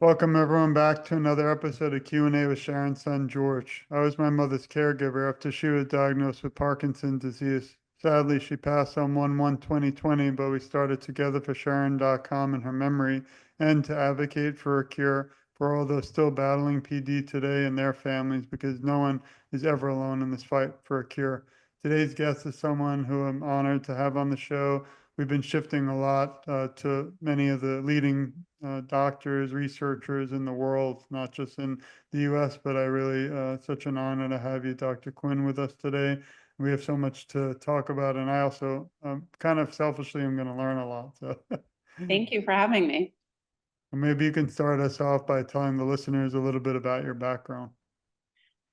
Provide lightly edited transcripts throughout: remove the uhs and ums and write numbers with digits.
Welcome everyone back to another episode of Q&A with Sharon's son, George. I was my mother's caregiver after she was diagnosed with Parkinson's disease. Sadly, she passed on 1/1/2020, but we started Together for Sharon.com in her memory and to advocate for a cure for all those still battling PD today and their families, because no one is ever alone in this fight for a cure. Today's guest is someone who I'm honored to have on the show. We've been shifting a lot to many of the leading doctors, researchers in the world, not just in the US, but I really, such an honor to have you, Dr. Quinn, with us today. We have so much to talk about, and I also kind of selfishly am going to learn a lot. So Thank you for having me. maybe you can start us off by telling the listeners a little bit about your background.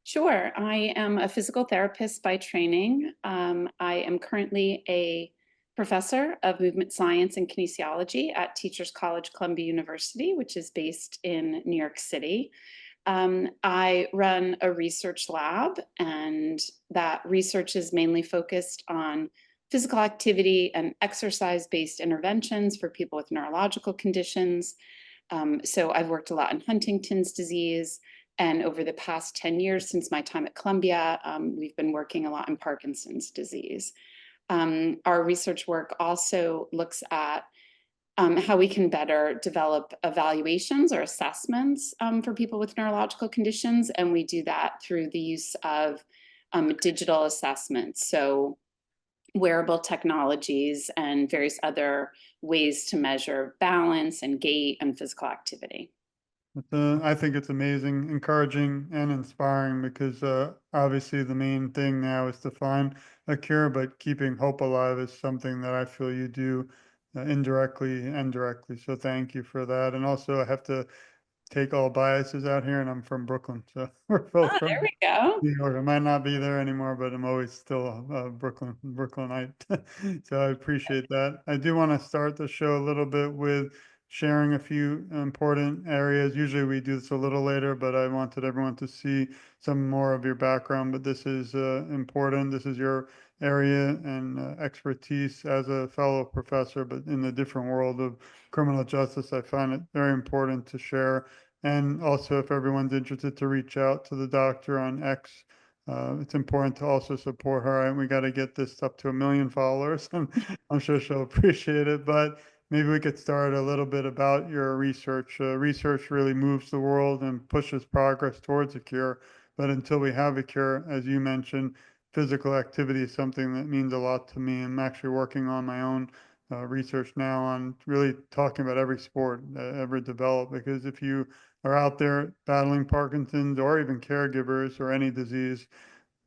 Sure. I am a physical therapist by training. I am currently a professor of movement science and kinesiology at Teachers College, Columbia University, which is based in New York City. I run a research lab, and that research is mainly focused on physical activity and exercise-based interventions for people with neurological conditions. So I've worked a lot in Huntington's disease. And over the past 10 years since my time at Columbia, we've been working a lot in Parkinson's disease. Our research work also looks at how we can better develop evaluations or assessments for people with neurological conditions. And we do that through the use of digital assessments. So wearable technologies and various other ways to measure balance and gait and physical activity. I think it's amazing, encouraging, and inspiring because obviously the main thing now is to find a cure, but keeping hope alive is something that I feel you do indirectly and directly. So thank you for that. And also, I have to take all biases out here, and I'm from Brooklyn, so we're both Ah, there from we go. New York. I might not be there anymore, but I'm always still a Brooklynite. So I appreciate that. I do want to start the show a little bit with sharing a few important areas. Usually we do this a little later, but I wanted everyone to see some more of your background. But this is important. This is your area and expertise as a fellow professor, but in the different world of criminal justice, I find it very important to share. And also, if everyone's interested, to reach out to the doctor on X. It's important to also support her, and we got to get this up to 1 million followers. I'm sure she'll appreciate it. But maybe we could start a little bit about your research. Research really moves the world and pushes progress towards a cure. But until we have a cure, as you mentioned, physical activity is something that means a lot to me. I'm actually working on my own research now on really talking about every sport ever developed, because if you are out there battling Parkinson's or even caregivers or any disease,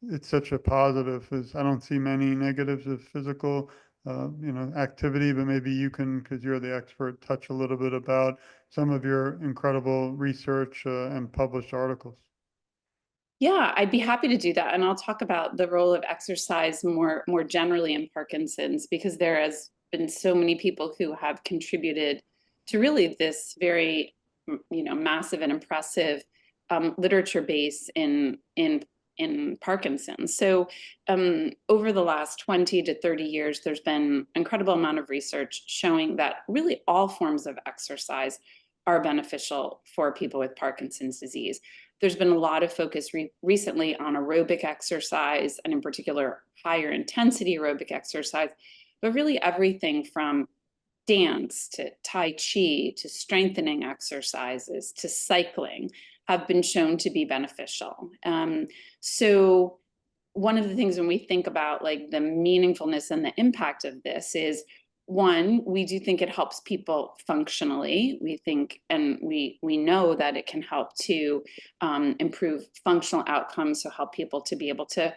it's such a positive. As I don't see many negatives of physical, activity, but maybe you can, because you're the expert, touch a little bit about some of your incredible research and published articles. Yeah, I'd be happy to do that. And I'll talk about the role of exercise more generally in Parkinson's, because there has been so many people who have contributed to really this very, massive and impressive literature base in Parkinson's. So over the last 20 to 30 years, there's been an incredible amount of research showing that really all forms of exercise are beneficial for people with Parkinson's disease. There's been a lot of focus recently on aerobic exercise, and in particular, higher intensity aerobic exercise, but really everything from dance to Tai Chi to strengthening exercises to cycling have been shown to be beneficial. So one of the things when we think about like the meaningfulness and the impact of this is, one, we do think it helps people functionally. We think, and we know that it can help to improve functional outcomes, so help people to be able to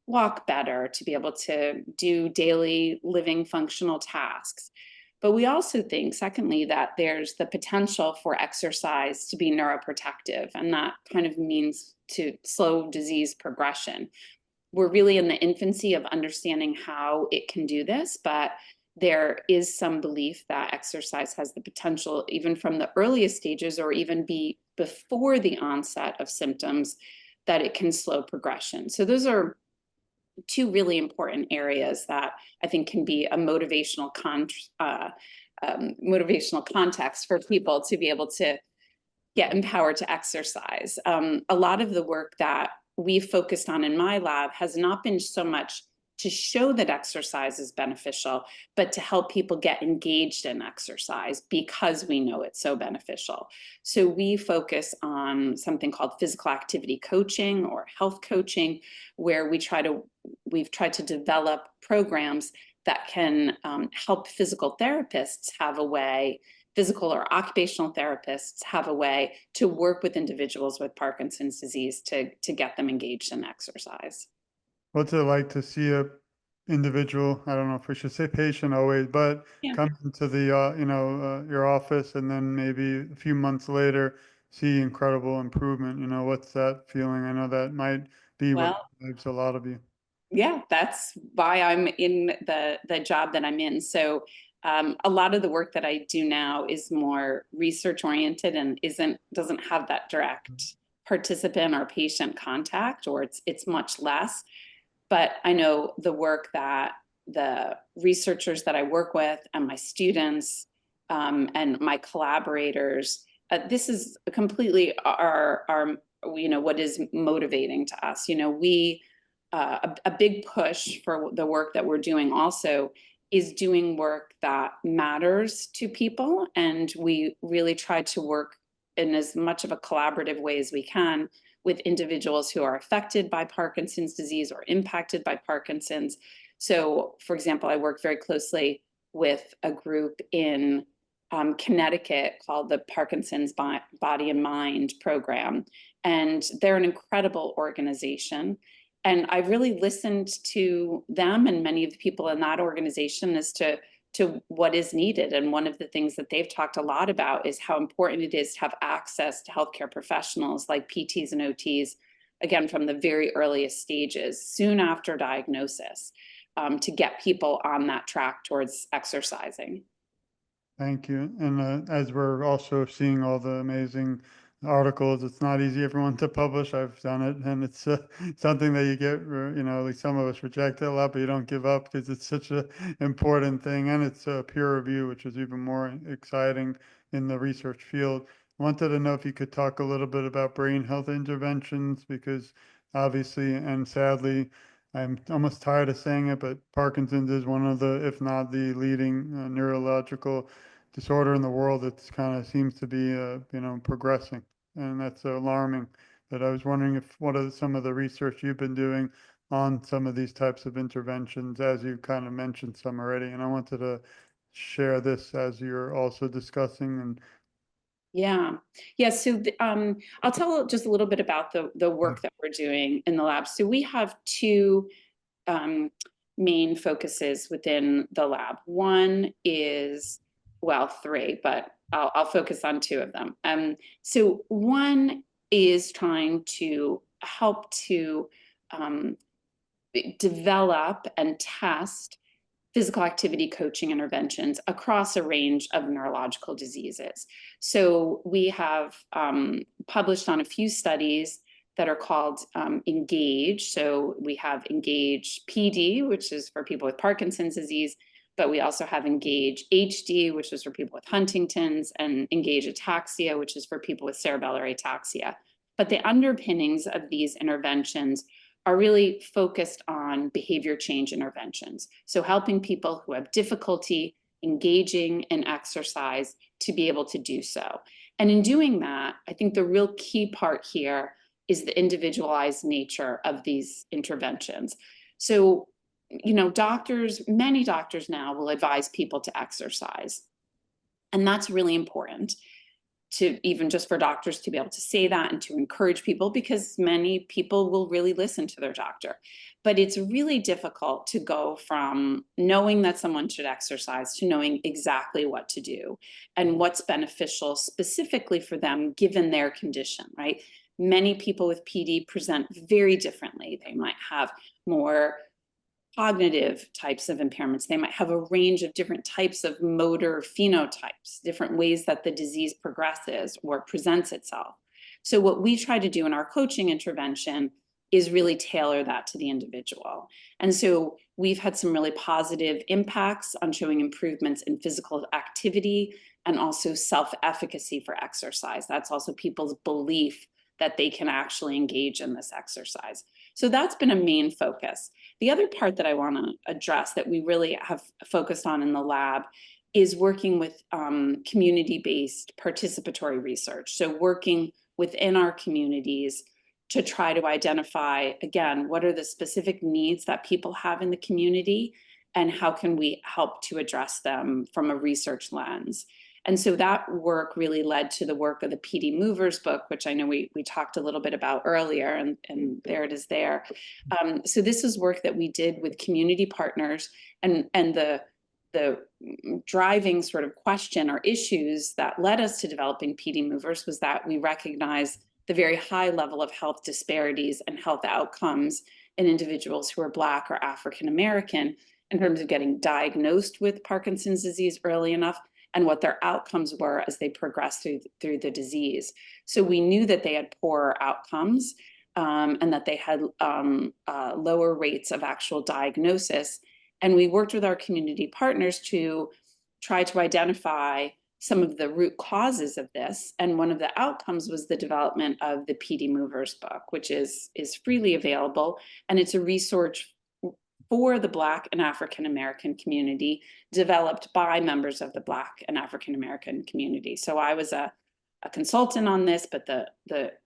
walk better, to be able to do daily living functional tasks. But we also think, secondly, that there's the potential for exercise to be neuroprotective, and that kind of means to slow disease progression. We're really in the infancy of understanding how it can do this, but there is some belief that exercise has the potential, even from the earliest stages or even be before the onset of symptoms, that it can slow progression. So those are two really important areas that I think can be a motivational context for people to be able to Yeah, empowered to exercise. A lot of the work that we focused on in my lab has not been so much to show that exercise is beneficial, but to help people get engaged in exercise because we know it's so beneficial. So we focus on something called physical activity coaching or health coaching, where we've tried to develop programs that can help physical therapists have a way, physical or occupational therapists have a way to work with individuals with Parkinson's disease to get them engaged in exercise. What's it like to see a individual, I don't know if we should say patient always, but Yeah. come into the, your office and then maybe a few months later see incredible improvement? What's that feeling? I know that might be what Well, drives a lot of you. yeah, that's why I'm in the job that I'm in. So a lot of the work that I do now is more research oriented and doesn't have that direct participant or patient contact, or it's much less. But I know the work that the researchers that I work with and my students and my collaborators, this is completely our what is motivating to us. We a big push for the work that we're doing also is doing work that matters to people, and we really try to work in as much of a collaborative way as we can with individuals who are affected by Parkinson's disease or impacted by Parkinson's. So, for example, I work very closely with a group in Connecticut called the Parkinson's Body and Mind Program. And they're an incredible organization. And I really listened to them and many of the people in that organization as to what is needed. And one of the things that they've talked a lot about is how important it is to have access to healthcare professionals like PTs and OTs, again, from the very earliest stages, soon after diagnosis, to get people on that track towards exercising. Thank you. And as we're also seeing all the amazing articles, it's not easy everyone to publish. I've done it, and it's something that you get, at least some of us reject it a lot, but you don't give up because it's such an important thing, and it's peer review, which is even more exciting in the research field. I wanted to know if you could talk a little bit about brain health interventions, because obviously and sadly, I'm almost tired of saying it, but Parkinson's is one of the, if not the leading neurological disorder in the world. It's kind of seems to be, progressing, and that's alarming. But I was wondering if what are some of the research you've been doing on some of these types of interventions, as you kind of mentioned some already, and I wanted to share this as you're also discussing. And Yeah. Yeah. So I'll tell just a little bit about the work that we're doing in the lab. So we have two um, main focuses within the lab. One is, well, three, but I'll focus on two of them. So one is trying to help to um, develop and test physical activity coaching interventions across a range of neurological diseases. So we have published on a few studies that are called Engage. So we have Engage PD, which is for people with Parkinson's disease, but we also have Engage HD, which is for people with Huntington's, and Engage Ataxia, which is for people with cerebellar ataxia. But the underpinnings of these interventions are really focused on behavior change interventions. So helping people who have difficulty engaging in exercise to be able to do so. And in doing that, I think the real key part here is the individualized nature of these interventions. So, many doctors now will advise people to exercise. And that's really important, to even just for doctors to be able to say that and to encourage people, because many people will really listen to their doctor. But it's really difficult to go from knowing that someone should exercise to knowing exactly what to do and what's beneficial specifically for them given their condition, right? Many people with PD present very differently. They might have more cognitive types of impairments. They might have a range of different types of motor phenotypes, different ways that the disease progresses or presents itself. So what we try to do in our coaching intervention is really tailor that to the individual. And so we've had some really positive impacts on showing improvements in physical activity and also self-efficacy for exercise. That's also people's belief that they can actually engage in this exercise. So that's been a main focus. The other part that I want to address that we really have focused on in the lab is working with community-based participatory research. So working within our communities to try to identify, again, what are the specific needs that people have in the community and how can we help to address them from a research lens. And so that work really led to the work of the PD Movers book, which I know we talked a little bit about earlier, and there it is there. So this is work that we did with community partners, and the driving sort of question or issues that led us to developing PD Movers was that we recognize the very high level of health disparities and health outcomes in individuals who are Black or African American in terms of getting diagnosed with Parkinson's disease early enough and what their outcomes were as they progressed through the disease. So we knew that they had poorer outcomes and that they had lower rates of actual diagnosis. And we worked with our community partners to try to identify some of the root causes of this. And one of the outcomes was the development of the PD Movers book, which is freely available. And it's a resource for the Black and African American community, developed by members of the Black and African American community. So I was a consultant on this, but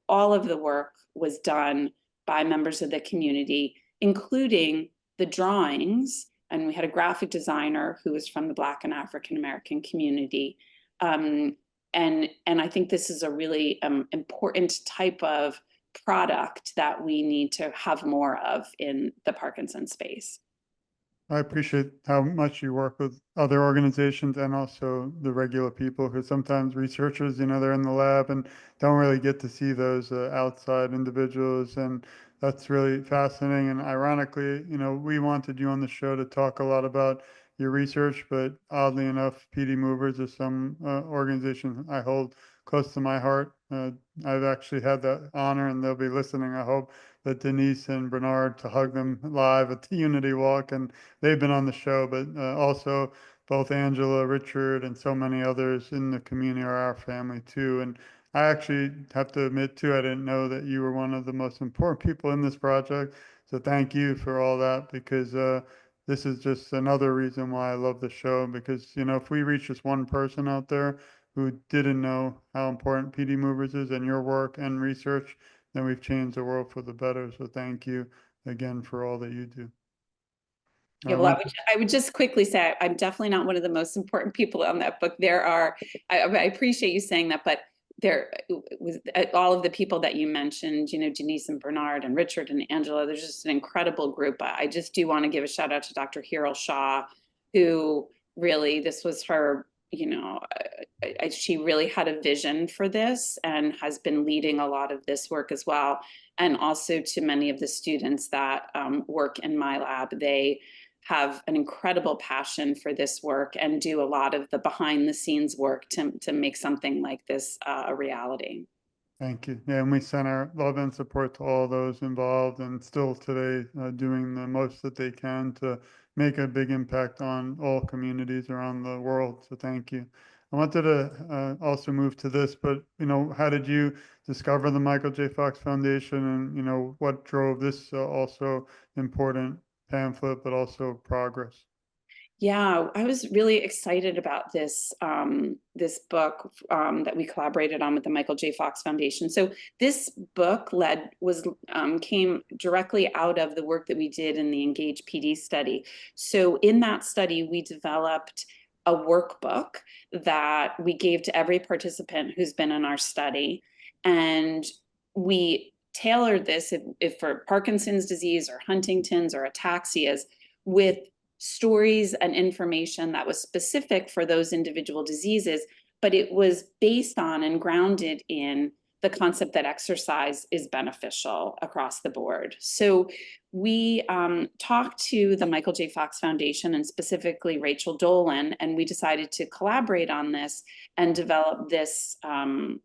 all of the work was done by members of the community, including the drawings. And we had a graphic designer who was from the Black and African American community. And I think this is a really important type of product that we need to have more of in the Parkinson space. I appreciate how much you work with other organizations and also the regular people, because sometimes researchers, they're in the lab and don't really get to see those outside individuals. And that's really fascinating. And ironically, we wanted you on the show to talk a lot about your research, but oddly enough, PD Movers is some organization I hold close to my heart. I've actually had that honor, and they'll be listening, I hope, that Denise and Bernard, to hug them live at the Unity Walk. And they've been on the show, but also both Angela, Richard, and so many others in the community are our family too. And I actually have to admit too, I didn't know that you were one of the most important people in this project. So thank you for all that, because this is just another reason why I love the show, because, if we reach just one person out there who didn't know how important PD Movers is and your work and research, then we've changed the world for the better. So thank you again for all that you do. Yeah, well, I would just quickly say I'm definitely not one of the most important people on that book. I appreciate you saying that, but there was all of the people that you mentioned, Denise and Bernard and Richard and Angela, there's just an incredible group. I just do want to give a shout out to Dr. Hiral Shah, who really, this was her, she really had a vision for this and has been leading a lot of this work as well. And also to many of the students that work in my lab, they have an incredible passion for this work and do a lot of the behind the scenes work to make something like this a reality. Thank you. Yeah, and we send our love and support to all those involved, and still today doing the most that they can to make a big impact on all communities around the world. So thank you. I wanted to also move to this, but how did you discover the Michael J. Fox Foundation, and what drove this also important pamphlet, but also progress? Yeah, I was really excited about this this book that we collaborated on with the Michael J. Fox Foundation. So this book came directly out of the work that we did in the Engage PD study. So in that study, we developed a workbook that we gave to every participant who's been in our study, and we tailored this if for Parkinson's disease or Huntington's or ataxias with stories and information that was specific for those individual diseases, but it was based on and grounded in the concept that exercise is beneficial across the board. So we talked to the Michael J. Fox Foundation and specifically Rachel Dolan, and we decided to collaborate on this and develop this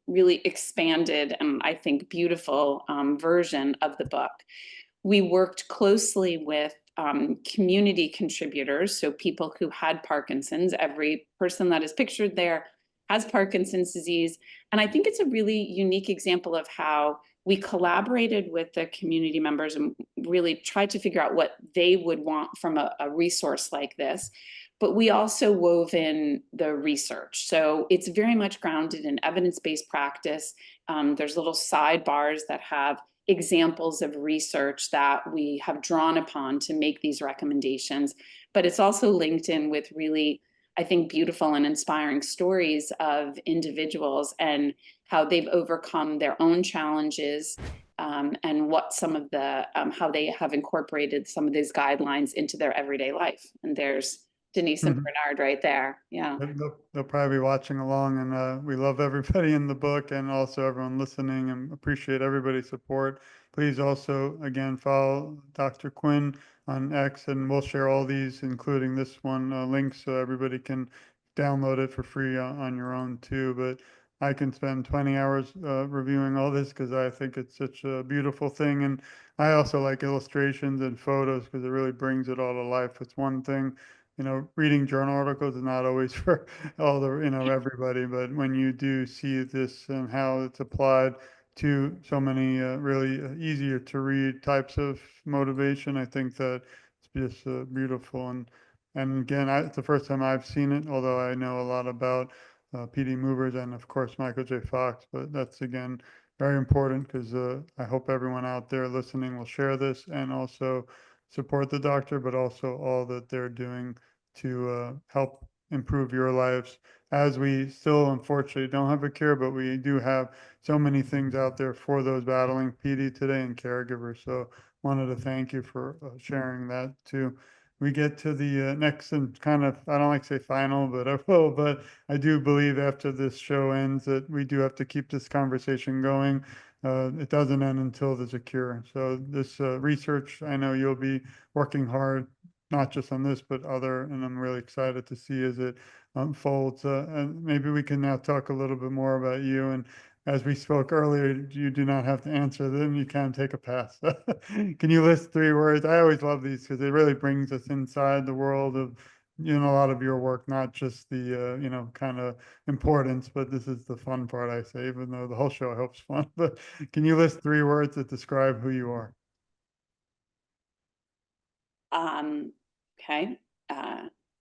really expanded and I think beautiful version of the book. We worked closely with community contributors, so people who had Parkinson's. Every person that is pictured there has Parkinson's disease. And I think it's a really unique example of how we collaborated with the community members and really tried to figure out what they would want from a resource like this. But we also wove in the research. So it's very much grounded in evidence-based practice. There's little sidebars that have examples of research that we have drawn upon to make these recommendations. But it's also linked in with really, I think, beautiful and inspiring stories of individuals and how they've overcome their own challenges, and what some of the how they have incorporated some of these guidelines into their everyday life. And there's Denise and Mhm. Bernard right there. Yeah. They'll probably be watching along, and we love everybody in the book and also everyone listening, and appreciate everybody's support. Please also, again, follow Dr. Quinn on X, and we'll share all these, including this one, links so everybody can download it for free on your own too. But I can spend 20 hours reviewing all this because I think it's such a beautiful thing. And I also like illustrations and photos because it really brings it all to life. It's one thing, reading journal articles is not always for all the, everybody, but when you do see this and how it's applied to so many really easier to read types of motivation, I think that it's just beautiful. And again, it's the first time I've seen it, although I know a lot about PD movers and of course Michael J. Fox, but that's again very important because I hope everyone out there listening will share this and also support the doctor, but also all that they're doing to help improve your lives. As we still, unfortunately, don't have a cure, but we do have so many things out there for those battling PD today and caregivers. So, wanted to thank you for sharing that too. We get to the next and kind of, I don't like to say final, but I will, but I do believe after this show ends that we do have to keep this conversation going. It doesn't end until there's a cure. So this research, I know you'll be working hard, not just on this, but other, and I'm really excited to see as it unfolds. And maybe we can now talk a little bit more about you. And as we spoke earlier, you do not have to answer them. You can take a pass. Can you list 3 words? I always love these because it really brings us inside the world of, a lot of your work, not just the, kind of importance, but this is the fun part, I say, even though the whole show I hope is fun. But can you list 3 words that describe who you are? Um, okay.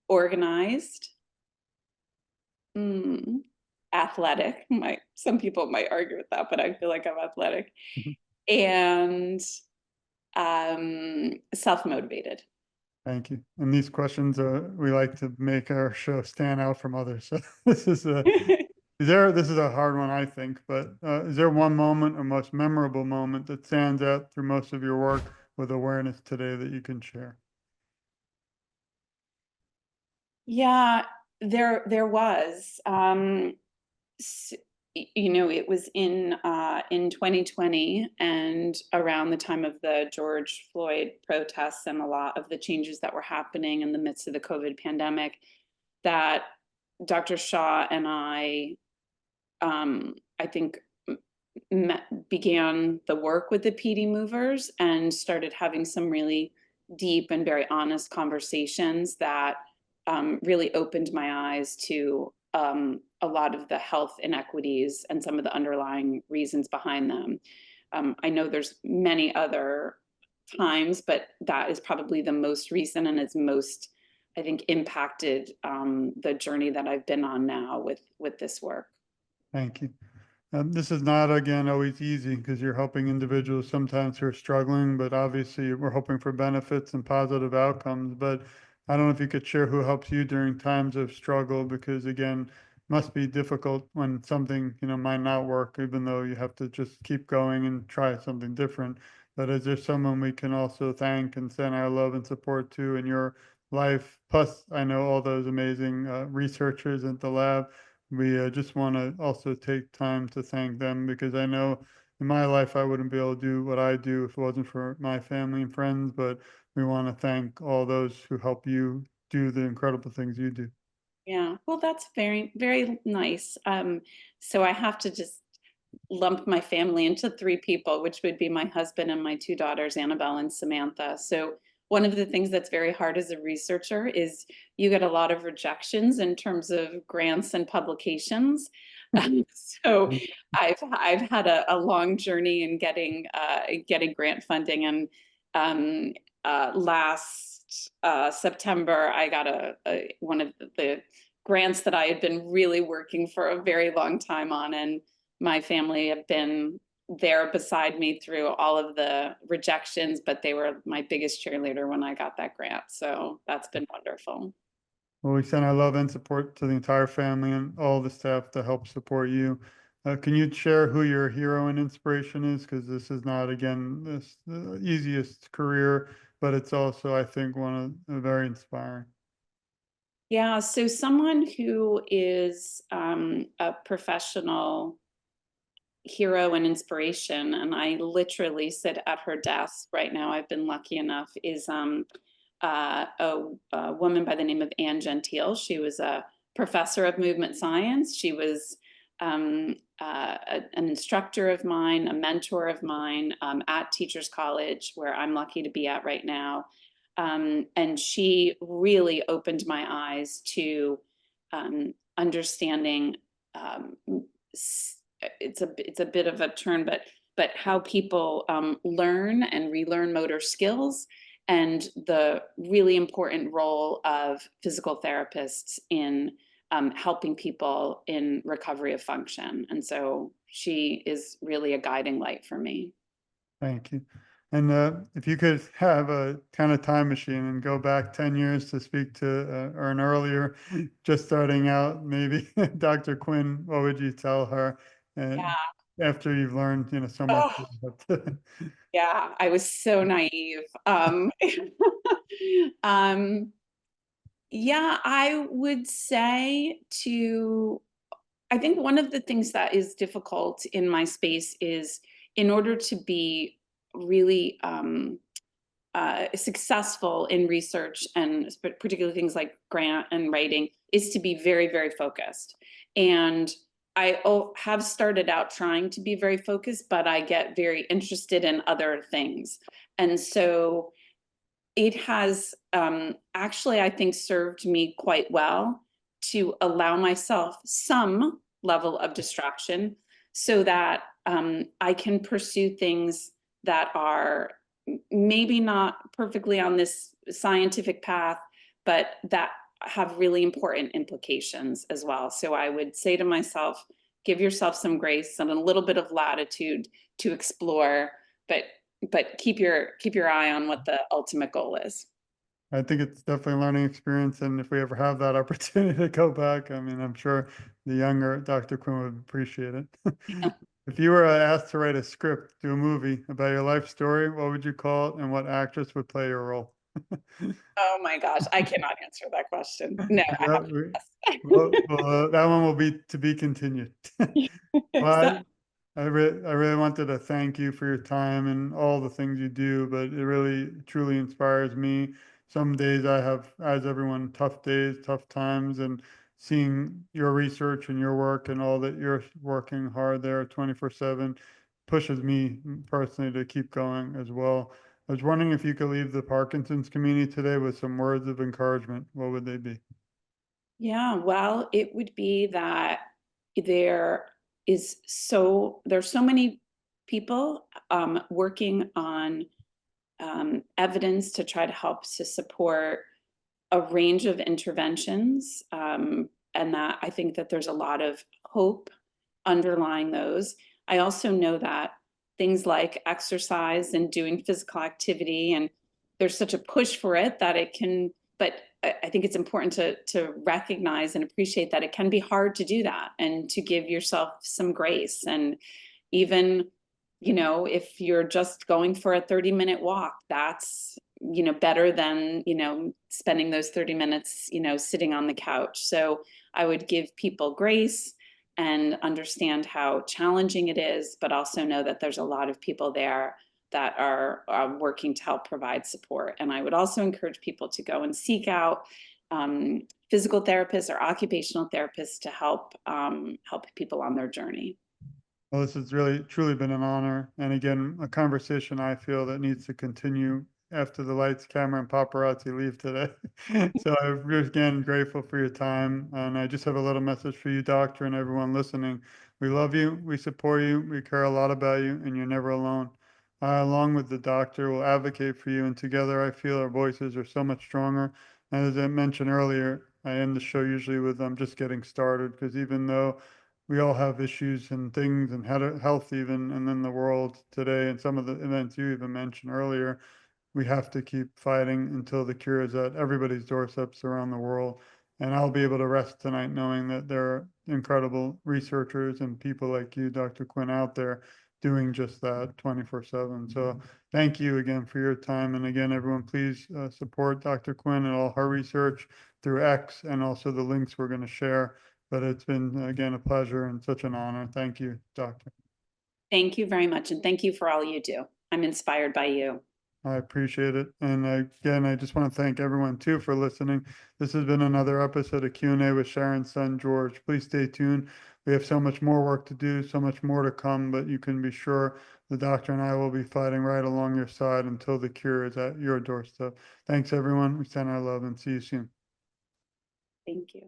Organized. Mm, athletic. Some people might argue with that, but I feel like I'm athletic. And self-motivated. Thank you. And these questions, we like to make our show stand out from others. So this is this is a hard one, I think, but is there one moment or most memorable moment that stands out through most of your work with awareness today that you can share? Yeah, there was. It was in 2020 and around the time of the George Floyd protests and a lot of the changes that were happening in the midst of the COVID pandemic, that Dr. Shaw and I think, began the work with the PD movers and started having some really deep and very honest conversations that really opened my eyes to a lot of the health inequities and some of the underlying reasons behind them. I know there's many other times, but that is probably the most recent and it's most, I think, impacted the journey that I've been on now with this work. Thank you. This is not, again, always easy because you're helping individuals sometimes who are struggling, but obviously we're hoping for benefits and positive outcomes. But I don't know if you could share who helps you during times of struggle, because again, must be difficult when something, might not work, even though you have to just keep going and try something different. But is there someone we can also thank and send our love and support to in your life? Plus, I know all those amazing researchers at the lab. We just want to also take time to thank them because I know in my life I wouldn't be able to do what I do if it wasn't for my family and friends, but we want to thank all those who help you do the incredible things you do. Yeah, well, that's very, very nice. So I have to just lump my family into 3 people, which would be my husband and my 2 daughters, Annabelle and Samantha. So one of the things that's very hard as a researcher is you get a lot of rejections in terms of grants and publications. So I've had a long journey in getting grant funding, and last September I got one of the grants that I had been really working for a very long time on, and my family have been there beside me through all of the rejections, but they were my biggest cheerleader when I got that grant. So that's been wonderful. Well, we send our love and support to the entire family and all the staff to help support you. Can you share who your hero and inspiration is? Because this is not, again, this the easiest career, but it's also, I think, one of very inspiring. Yeah, so someone who is a professional hero and inspiration, and I literally sit at her desk right now, I've been lucky enough, is a woman by the name of Anne Gentile. She was a professor of movement science. She was an instructor of mine, a mentor of mine at Teachers College, where I'm lucky to be at right now. And she really opened my eyes to understanding. It's a bit of a turn, but how people learn and relearn motor skills, and the really important role of physical therapists in helping people in recovery of function. And so she is really a guiding light for me. Thank you. And if you could have a kind of time machine and go back 10 years to speak to or an earlier, just starting out, maybe Dr. Quinn, what would you tell her after you've learned, so much? Oh, yeah, I was so naive. Um, yeah, I would say I think one of the things that is difficult in my space is, in order to be really successful in research, and particularly things like grant and writing, is to be very, very focused. And I have started out trying to be very focused, but I get very interested in other things. And so it has actually, I think, served me quite well to allow myself some level of distraction, so that I can pursue things that are maybe not perfectly on this scientific path, but that have really important implications as well. So I would say to myself, give yourself some grace and a little bit of latitude to explore, but keep your eye on what the ultimate goal is. I think it's definitely a learning experience. And if we ever have that opportunity to go back, I mean, I'm sure the younger Dr. Quinn would appreciate it. If you were asked to write a script to a movie about your life story, what would you call it and what actress would play your role? Oh my gosh, I cannot answer that question. No, I Yeah, have to well, that one will be to be continued. pass. Well, I really wanted to thank you for your time and all the things you do, but it really truly inspires me. Some days I have, as everyone, tough days, tough times, and seeing your research and your work and all that you're working hard there 24/7 pushes me personally to keep going as well. I was wondering if you could leave the Parkinson's community today with some words of encouragement. What would they be? Yeah, well, it would be that there's so many people working on evidence to try to help to support a range of interventions, and that I think that there's a lot of hope underlying those. I also know that things like exercise and doing physical activity, and there's such a push for it that it can, but I think it's important to recognize and appreciate that it can be hard to do that, and to give yourself some grace. And even, if you're just going for a 30-minute walk, that's, better than, spending those 30 minutes, sitting on the couch. So I would give people grace and understand how challenging it is, but also know that there's a lot of people there that are working to help provide support. And I would also encourage people to go and seek out physical therapists or occupational therapists to help people on their journey. Well, this has really truly been an honor. And again, a conversation I feel that needs to continue after the lights, camera, and paparazzi leave today. So I'm again grateful for your time. And I just have a little message for you, doctor, and everyone listening. We love you, we support you, we care a lot about you, and you're never alone. I, along with the doctor, will advocate for you, and together I feel our voices are so much stronger. And as I mentioned earlier, I end the show usually with I'm just getting started, because even though we all have issues and things and health even, and then the world today, and some of the events you even mentioned earlier, we have to keep fighting until the cure is at everybody's doorsteps around the world. And I'll be able to rest tonight knowing that there are incredible researchers and people like you, Dr. Quinn, out there doing just that 24/7. So thank you again for your time. And again, everyone, please support Dr. Quinn and all her research through X and also the links we're going to share. But it's been, again, a pleasure and such an honor. Thank you, Doctor. Thank you very much. And thank you for all you do. I'm inspired by you. I appreciate it. And again, I just want to thank everyone too for listening. This has been another episode of Q&A with Sharon's son, George. Please stay tuned. We have so much more work to do, so much more to come, but you can be sure the doctor and I will be fighting right along your side until the cure is at your doorstep. Thanks, everyone. We send our love and see you soon. Thank you.